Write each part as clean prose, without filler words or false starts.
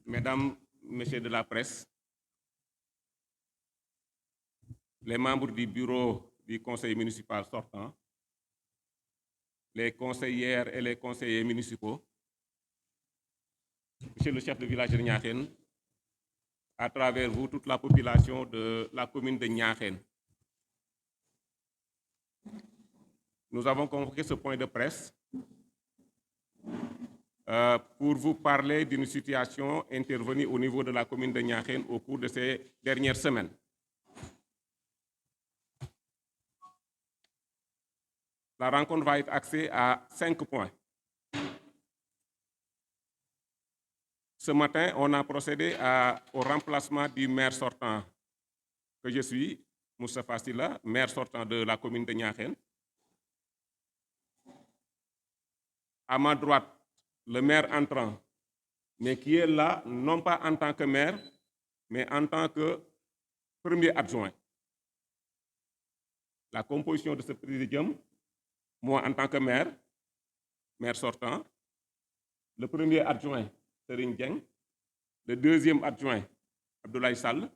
Mesdames, Messieurs de la presse, les membres du bureau du conseil municipal sortant, les conseillères et les conseillers municipaux, Monsieur le chef de village de Niakhène, à travers vous, toute la population de la commune de Niakhène. Nous avons convoqué ce point de presse pour vous parler d'une situation intervenue au niveau de la commune de Niakhène au cours de ces dernières semaines. La rencontre va être axée à 5 points. Ce matin, on a procédé au remplacement du maire sortant que je suis, Moustapha Sylla, maire sortant de la commune de Niakhène. À ma droite, le maire entrant, mais qui est là non pas en tant que maire, mais en tant que premier adjoint. La composition de ce présidium, moi en tant que maire sortant, le premier adjoint, Serigne Dieng, le deuxième adjoint, Abdoulaye Sall,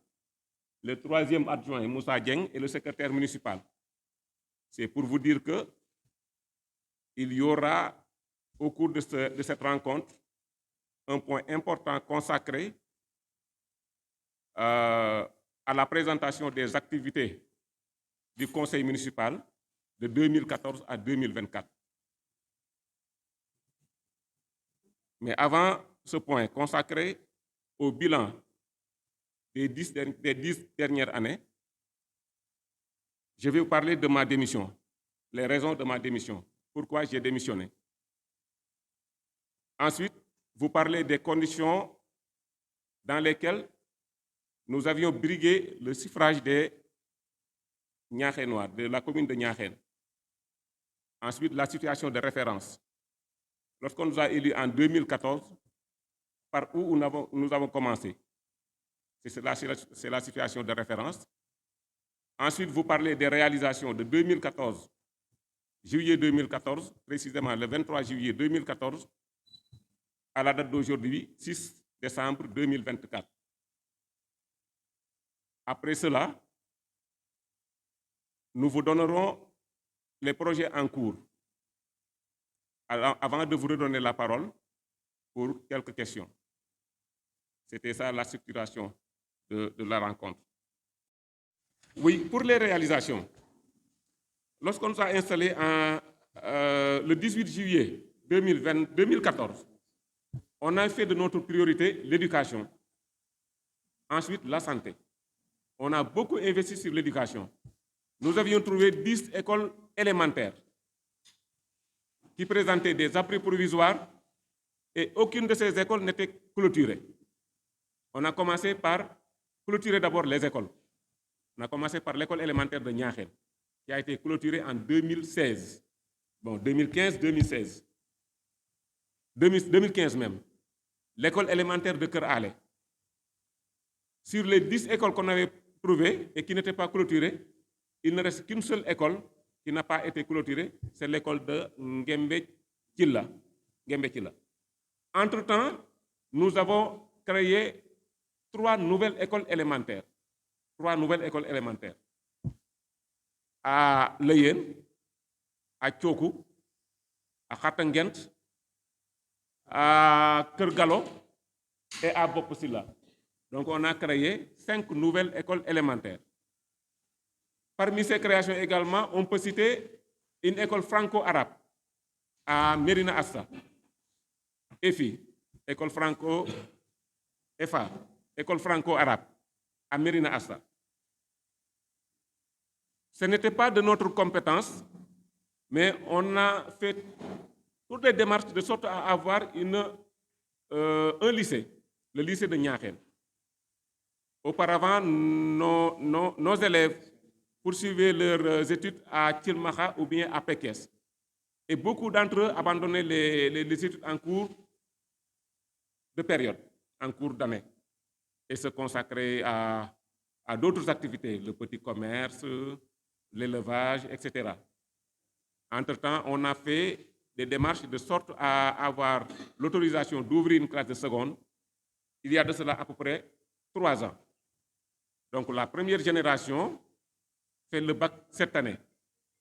le troisième adjoint, Moussa Dieng, et le secrétaire municipal. C'est pour vous dire que il y aura, au cours de cette rencontre, un point important consacré à la présentation des activités du conseil municipal de 2014 à 2024. Mais avant ce point consacré au bilan des 10 dernières années, je vais vous parler de ma démission, les raisons de ma démission, pourquoi j'ai démissionné. Ensuite, vous parlez des conditions dans lesquelles nous avions brigué le suffrage des Niakhénois, de la commune de Niakhène. Ensuite, la situation de référence. Lorsqu'on nous a élus en 2014, par où nous avons commencé? C'est la situation de référence. Ensuite, vous parlez des réalisations de 2014, juillet 2014, précisément le 23 juillet 2014, à la date d'aujourd'hui, 6 décembre 2024. Après cela, nous vous donnerons les projets en cours. Alors, avant de vous redonner la parole pour quelques questions. C'était ça la structuration de la rencontre. Oui, pour les réalisations. Lorsqu'on nous a installés le 18 juillet 2014, on a fait de notre priorité l'éducation. Ensuite, la santé. On a beaucoup investi sur l'éducation. Nous avions trouvé 10 écoles élémentaires qui présentaient des abris provisoires et aucune de ces écoles n'était clôturée. On a commencé par clôturer d'abord les écoles. On a commencé par l'école élémentaire de Niakhène, qui a été clôturée en 2016. Bon, 2015-2016. 2015 même. L'école élémentaire de Kër Ale. Sur les 10 écoles qu'on avait trouvées et qui n'étaient pas clôturées, il ne reste qu'une seule école qui n'a pas été clôturée, c'est l'école de Nguembe Tchilla. Entre-temps, nous avons créé 3 nouvelles écoles élémentaires. 3 nouvelles écoles élémentaires. À Leyen, à Tchokou, à Khatangent, à Kergalo et à Boposila. Donc on a créé 5 nouvelles écoles élémentaires. Parmi ces créations également, on peut citer une école franco-arabe à Mérina Assa. EFI, école franco-arabe à Mérina Assa. Ce n'était pas de notre compétence, mais on a fait toutes les démarches de sorte à avoir un lycée, le lycée de Niakhène. Auparavant, nos élèves poursuivaient leurs études à Tilmaha ou bien à Pekes. Et beaucoup d'entre eux abandonnaient les études en cours de période, en cours d'année, et se consacraient à d'autres activités, le petit commerce, l'élevage, etc. Entre-temps, on a fait des démarches de sorte à avoir l'autorisation d'ouvrir une classe de seconde il y a de cela à peu près 3 ans. Donc la première génération fait le bac cette année.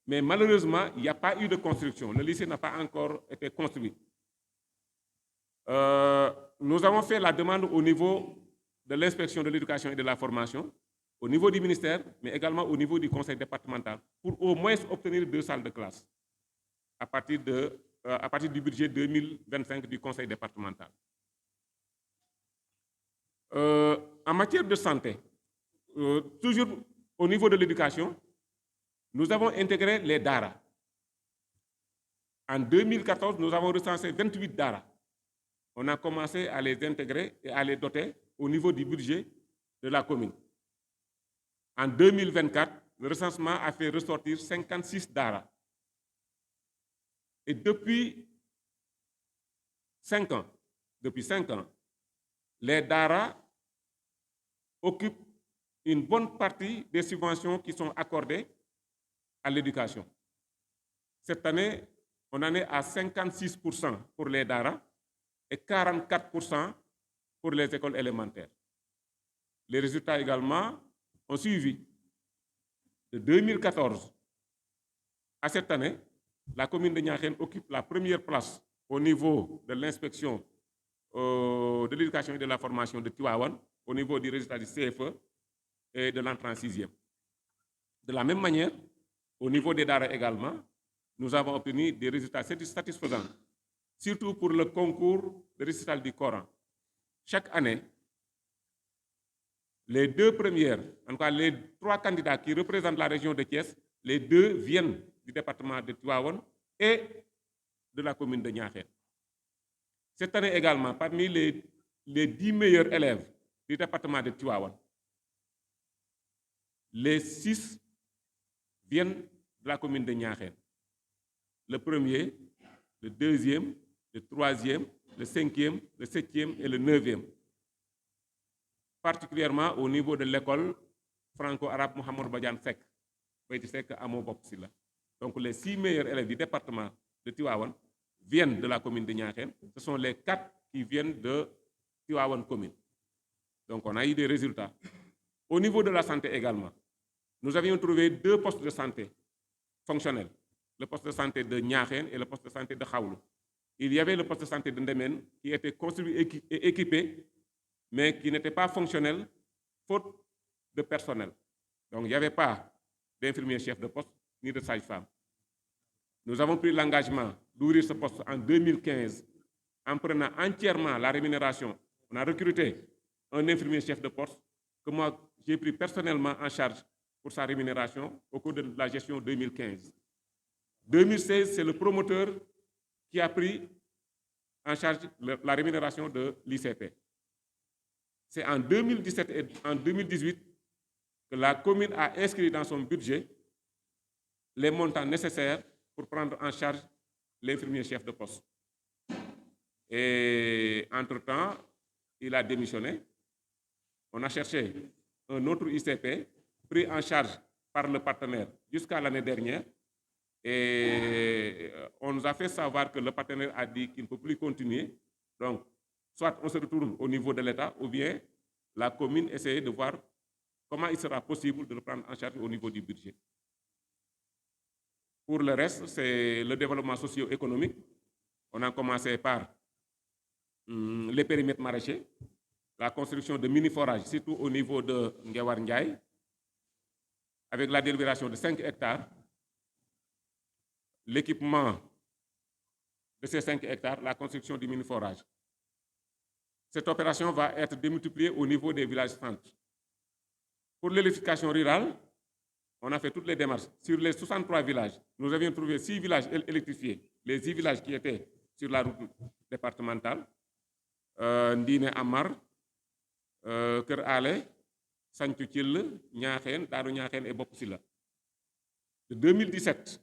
Mais malheureusement, il n'y a pas eu de construction. Le lycée n'a pas encore été construit. Nous avons fait la demande au niveau de l'inspection de l'éducation et de la formation, au niveau du ministère, mais également au niveau du conseil départemental, pour au moins obtenir 2 salles de classe à partir du budget 2025 du conseil départemental. En matière de santé, toujours au niveau de l'éducation, nous avons intégré les DARA. En 2014, nous avons recensé 28 DARA. On a commencé à les intégrer et à les doter au niveau du budget de la commune. En 2024, le recensement a fait ressortir 56 DARA. Et depuis 5 ans, les DARA occupent une bonne partie des subventions qui sont accordées à l'éducation. Cette année, on en est à 56% pour les DARA et 44% pour les écoles élémentaires. Les résultats également ont suivi. De 2014 à cette année, la commune de Niakhène occupe la première place au niveau de l'inspection de l'éducation et de la formation de Tivaouane, au niveau du résultat du CFE et de l'entrée en 6e. De la même manière, au niveau des DARA également, nous avons obtenu des résultats satisfaisants, surtout pour le concours de récital du Coran. Chaque année, les 2 premières, en tout cas les 3 candidats qui représentent la région de Thiès, les 2 viennent du département de Tivaouane et de la commune de Niakhène. Cette année également, parmi les 10 meilleurs élèves du département de Tivaouane, les 6 viennent de la commune de Niakhène. Le premier, le deuxième, le troisième, le 5e, le 7e et le 9e. Particulièrement au niveau de l'école franco-arabe Mohamed Badiane Seck. Donc les 6 meilleurs élèves du département de Tivaouane viennent de la commune de Niakhène. Ce sont les 4 qui viennent de Tivaouane commune. Donc on a eu des résultats. Au niveau de la santé également, nous avions trouvé 2 postes de santé fonctionnels. Le poste de santé de Niakhène et le poste de santé de Khaoulou. Il y avait le poste de santé de Ndemen qui était construit et équipé, mais qui n'était pas fonctionnel, faute de personnel. Donc il n'y avait pas d'infirmier chef de poste ni de sage-femme. Nous avons pris l'engagement d'ouvrir ce poste en 2015 en prenant entièrement la rémunération. On a recruté un infirmier chef de poste que moi j'ai pris personnellement en charge pour sa rémunération au cours de la gestion 2015. 2016, c'est le promoteur qui a pris en charge la rémunération de l'ICP. C'est en 2017 et en 2018 que la commune a inscrit dans son budget les montants nécessaires pour prendre en charge l'infirmier chef de poste. Et entre-temps, il a démissionné. On a cherché un autre ICP pris en charge par le partenaire jusqu'à l'année dernière. Et on nous a fait savoir que le partenaire a dit qu'il ne peut plus continuer. Donc, soit on se retourne au niveau de l'État, ou bien la commune essaie de voir comment il sera possible de le prendre en charge au niveau du budget. Pour le reste, c'est le développement socio-économique. On a commencé par les périmètres maraîchers, la construction de mini-forages, surtout au niveau de Ngewar Ndiaye, avec la délibération de 5 hectares. L'équipement de ces 5 hectares, la construction du mini-forage. Cette opération va être démultipliée au niveau des villages centres. Pour l'électrification rurale, on a fait toutes les démarches. Sur les 63 villages, nous avions trouvé 6 villages électrifiés, les 10 villages qui étaient sur la route départementale, Ndine Amar, Kër Ale, Santu Thiel, Niakhène, Darou Niakhène et Bopsila. De 2017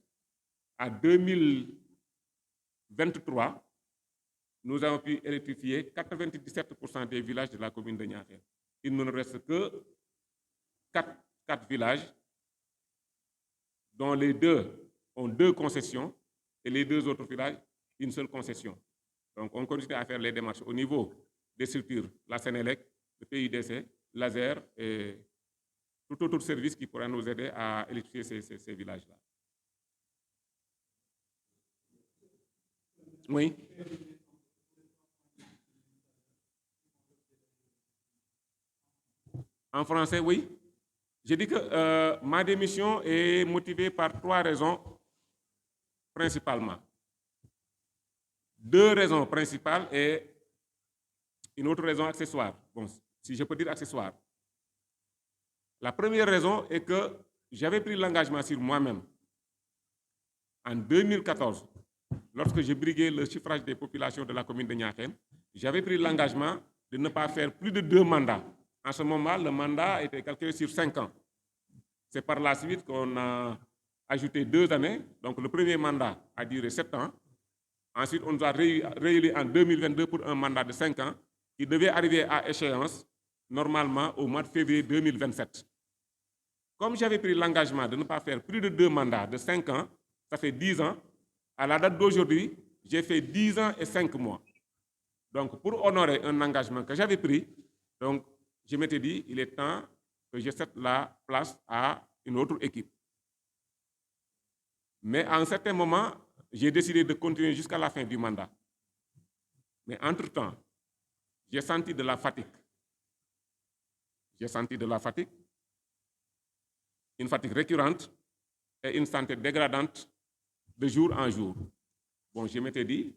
à 2023, nous avons pu électrifier 97% des villages de la commune de Niakhène. Il ne nous reste que 4 villages, dont les 2 ont 2 concessions et les 2 autres villages, une seule concession. Donc on continue à faire les démarches au niveau des structures, la Sénélec, le PUDC, l'ASER et tout autre service qui pourra nous aider à électrifier ces villages-là. Oui. En français, oui. J'ai dit que ma démission est motivée par 3 raisons principalement. 2 raisons principales et une autre raison accessoire. Bon, si je peux dire accessoire. La première raison est que j'avais pris l'engagement sur moi-même en 2014, lorsque j'ai brigué le chiffrage des populations de la commune de Niakhène. J'avais pris l'engagement de ne pas faire plus de 2 mandats. En ce moment, le mandat était calculé sur 5 ans. C'est par la suite qu'on a ajouté 2 années. Donc le premier mandat a duré 7 ans. Ensuite, on nous a réélu en 2022 pour un mandat de 5 ans qui devait arriver à échéance normalement au mois de février 2027. Comme j'avais pris l'engagement de ne pas faire plus de 2 mandats de 5 ans, ça fait 10 ans. À la date d'aujourd'hui, j'ai fait 10 ans et 5 mois. Donc, pour honorer un engagement que j'avais pris, donc, je m'étais dit, il est temps que je cède la place à une autre équipe. Mais à un certain moment, j'ai décidé de continuer jusqu'à la fin du mandat. Mais entre-temps, j'ai senti de la fatigue. J'ai senti de la fatigue, une fatigue récurrente et une santé dégradante de jour en jour. Bon, je m'étais dit,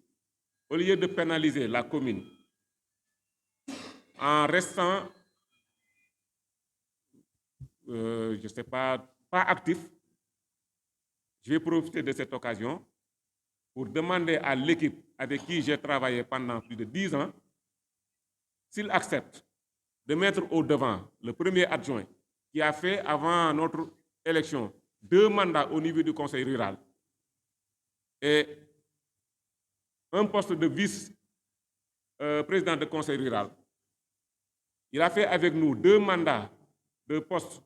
au lieu de pénaliser la commune en restant, je ne sais pas actif, je vais profiter de cette occasion pour demander à l'équipe avec qui j'ai travaillé pendant plus de 10 ans s'il accepte de mettre au devant le premier adjoint qui a fait avant notre élection 2 mandats au niveau du conseil rural et un poste de vice-président de conseil rural. Il a fait avec nous 2 mandats de poste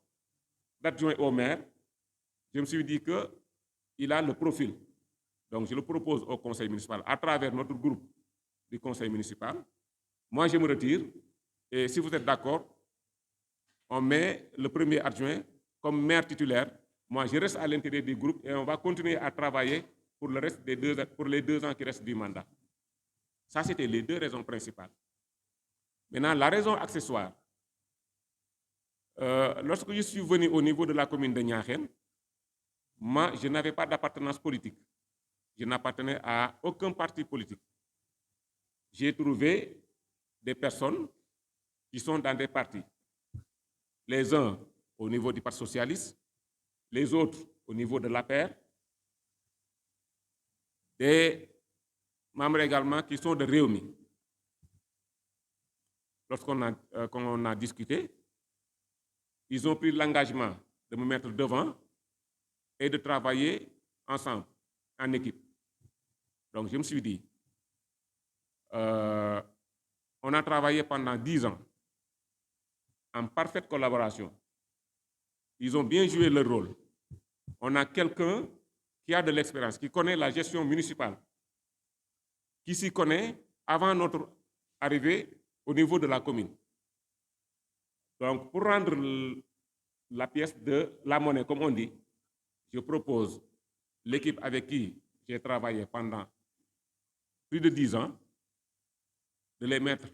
d'adjoint au maire. Je me suis dit qu'il a le profil. Donc je le propose au conseil municipal à travers notre groupe du conseil municipal. Moi, je me retire et si vous êtes d'accord, on met le premier adjoint comme maire titulaire. Moi, je reste à l'intérieur du groupe et on va continuer à travailler pour le reste pour les 2 ans qui restent du mandat. Ça, c'était les 2 raisons principales. Maintenant, la raison accessoire. Lorsque je suis venu au niveau de la commune de Niakhène, moi, je n'avais pas d'appartenance politique. Je n'appartenais à aucun parti politique. J'ai trouvé des personnes qui sont dans des partis. Les uns au niveau du Parti socialiste, les autres au niveau de l'APR, des membres également qui sont de Réumi. Lorsqu'on a discuté, ils ont pris l'engagement de me mettre devant et de travailler ensemble, en équipe. Donc je me suis dit, on a travaillé pendant 10 ans en parfaite collaboration. Ils ont bien joué leur rôle. On a quelqu'un qui a de l'expérience, qui connaît la gestion municipale, qui s'y connaît avant notre arrivée au niveau de la commune. Donc, pour rendre la pièce de la monnaie, comme on dit, je propose l'équipe avec qui j'ai travaillé pendant plus de 10 ans, de les mettre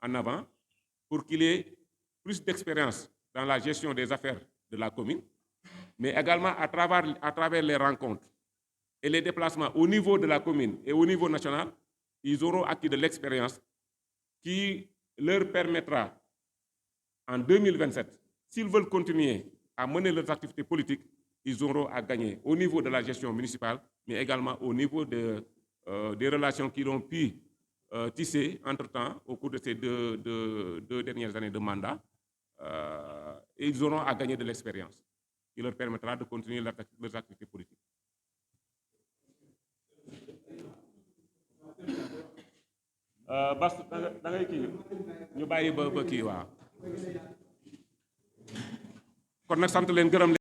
en avant pour qu'il ait plus d'expérience dans la gestion des affaires de la commune, mais également à travers les rencontres et les déplacements au niveau de la commune et au niveau national, ils auront acquis de l'expérience qui leur permettra en 2027, s'ils veulent continuer à mener leurs activités politiques, ils auront à gagner au niveau de la gestion municipale, mais également au niveau des relations qu'ils ont pu tisser entre-temps au cours de ces deux dernières années de mandat. Et ils auront à gagner de l'expérience qui leur permettra de continuer leurs activités politiques. Bas da ngay kii ñu bàyyi ba kii waaw kon nag sant leen gërëm leen